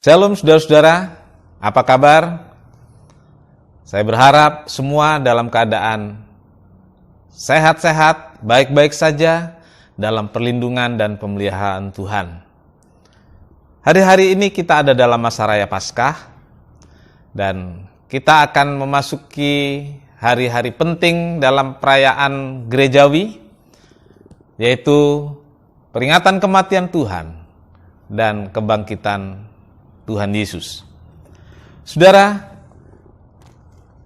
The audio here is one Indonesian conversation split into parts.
Shalom saudara-saudara, apa kabar? Saya berharap semua dalam keadaan sehat-sehat, baik-baik saja dalam perlindungan dan pemeliharaan Tuhan. Hari-hari ini kita ada dalam masa raya Paskah dan kita akan memasuki hari-hari penting dalam perayaan gerejawi, yaitu peringatan kematian Tuhan dan kebangkitan Tuhan Yesus. Saudara,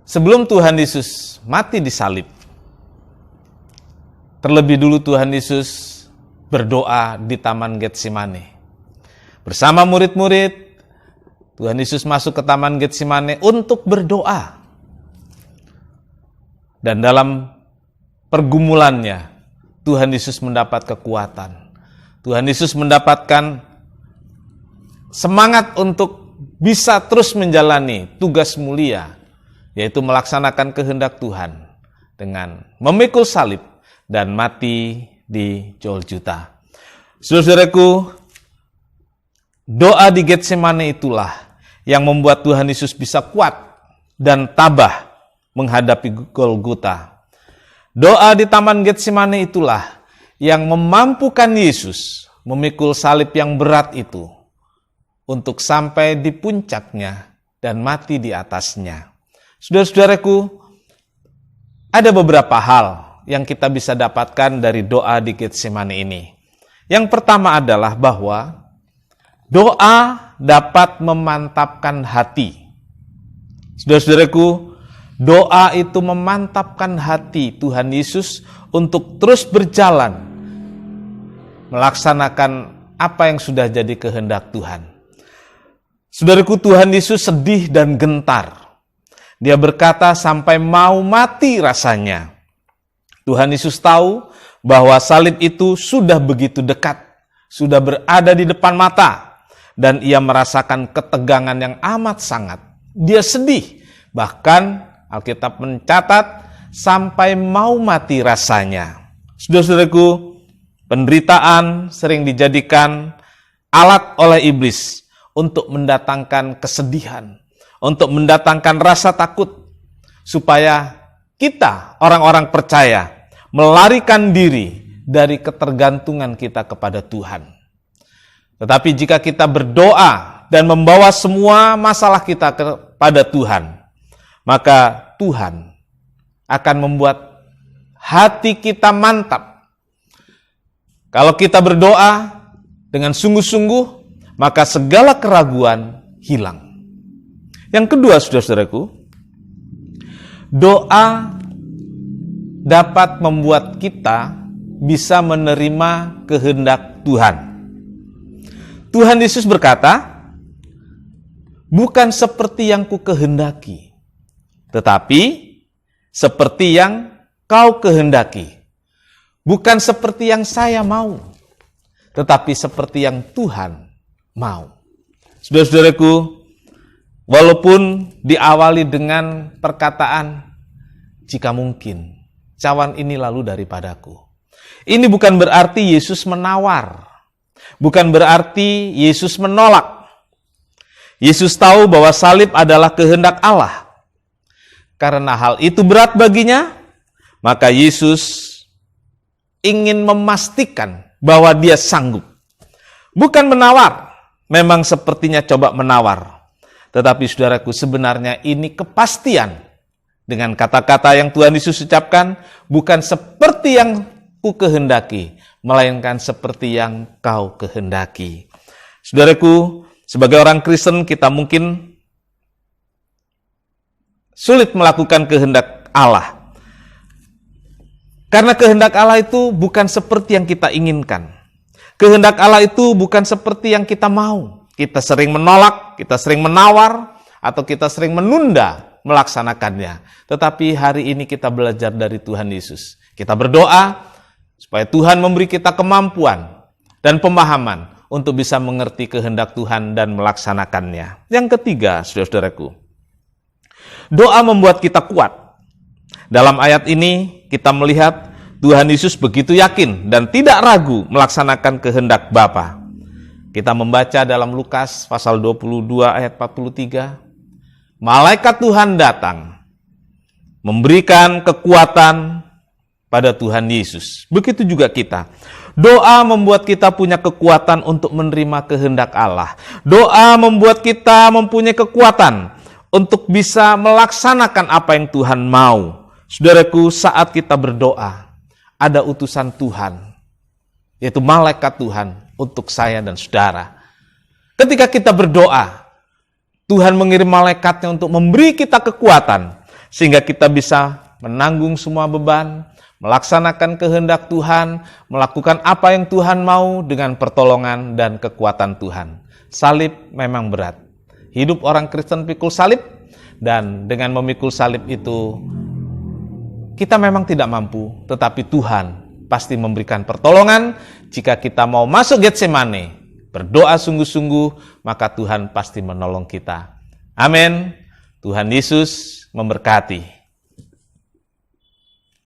sebelum Tuhan Yesus mati di salib, terlebih dulu Tuhan Yesus berdoa di Taman Getsemane. Bersama murid-murid, Tuhan Yesus masuk ke Taman Getsemane untuk berdoa. Dan dalam pergumulannya, Tuhan Yesus mendapat kekuatan. Tuhan Yesus mendapatkan semangat untuk bisa terus menjalani tugas mulia, yaitu melaksanakan kehendak Tuhan dengan memikul salib dan mati di Golgota. Saudara-saudaraku, doa di Getsemane itulah yang membuat Tuhan Yesus bisa kuat dan tabah menghadapi Golgota. Doa di Taman Getsemane itulah yang memampukan Yesus memikul salib yang berat itu untuk sampai di puncaknya dan mati di atasnya. Saudara-saudaraku, ada beberapa hal yang kita bisa dapatkan dari doa di Getsemane ini. Yang pertama adalah bahwa doa dapat memantapkan hati. Saudara-saudaraku, doa itu memantapkan hati Tuhan Yesus untuk terus berjalan melaksanakan apa yang sudah jadi kehendak Tuhan. Saudaraku, Tuhan Yesus sedih dan gentar. Dia berkata sampai mau mati rasanya. Tuhan Yesus tahu bahwa salib itu sudah begitu dekat, sudah berada di depan mata, dan ia merasakan ketegangan yang amat sangat. Dia sedih, bahkan Alkitab mencatat sampai mau mati rasanya. Saudara-saudaraku, penderitaan sering dijadikan alat oleh iblis untuk mendatangkan kesedihan, untuk mendatangkan rasa takut, supaya kita, orang-orang percaya, melarikan diri dari ketergantungan kita kepada Tuhan. Tetapi jika kita berdoa dan membawa semua masalah kita kepada Tuhan, maka Tuhan akan membuat hati kita mantap. Kalau kita berdoa dengan sungguh-sungguh, maka segala keraguan hilang. Yang kedua, saudara-saudaraku, doa dapat membuat kita bisa menerima kehendak Tuhan. Tuhan Yesus berkata, bukan seperti yang kukehendaki, tetapi seperti yang kau kehendaki. Bukan seperti yang saya mau, tetapi seperti yang Tuhan mau. Saudara-saudaraku, walaupun diawali dengan perkataan, jika mungkin, cawan ini lalu daripadaku. Ini bukan berarti Yesus menawar. Bukan berarti Yesus menolak. Yesus tahu bahwa salib adalah kehendak Allah. Karena hal itu berat baginya, maka Yesus ingin memastikan bahwa dia sanggup. Bukan menawar. Memang sepertinya coba menawar. Tetapi saudaraku, sebenarnya ini kepastian. Dengan kata-kata yang Tuhan Yesus ucapkan, bukan seperti yang ku kehendaki, melainkan seperti yang kau kehendaki. Saudaraku, sebagai orang Kristen kita mungkin sulit melakukan kehendak Allah. Karena kehendak Allah itu bukan seperti yang kita inginkan. Kehendak Allah itu bukan seperti yang kita mau. Kita sering menolak, kita sering menawar, atau kita sering menunda melaksanakannya. Tetapi hari ini kita belajar dari Tuhan Yesus. Kita berdoa supaya Tuhan memberi kita kemampuan dan pemahaman untuk bisa mengerti kehendak Tuhan dan melaksanakannya. Yang ketiga, saudara-saudaraku, doa membuat kita kuat. Dalam ayat ini kita melihat Tuhan Yesus begitu yakin dan tidak ragu melaksanakan kehendak Bapa. Kita membaca dalam Lukas pasal 22 ayat 43. Malaikat Tuhan datang memberikan kekuatan pada Tuhan Yesus. Begitu juga kita. Doa membuat kita punya kekuatan untuk menerima kehendak Allah. Doa membuat kita mempunyai kekuatan untuk bisa melaksanakan apa yang Tuhan mau. Saudaraku, saat kita berdoa, ada utusan Tuhan, yaitu malaikat Tuhan untuk saya dan saudara. Ketika kita berdoa, Tuhan mengirim malaikatnya untuk memberi kita kekuatan, sehingga kita bisa menanggung semua beban, melaksanakan kehendak Tuhan, melakukan apa yang Tuhan mau dengan pertolongan dan kekuatan Tuhan. Salib memang berat. Hidup orang Kristen pikul salib, dan dengan memikul salib itu, kita memang tidak mampu, tetapi Tuhan pasti memberikan pertolongan. Jika kita mau masuk Getsemane, berdoa sungguh-sungguh, maka Tuhan pasti menolong kita. Amin. Tuhan Yesus memberkati.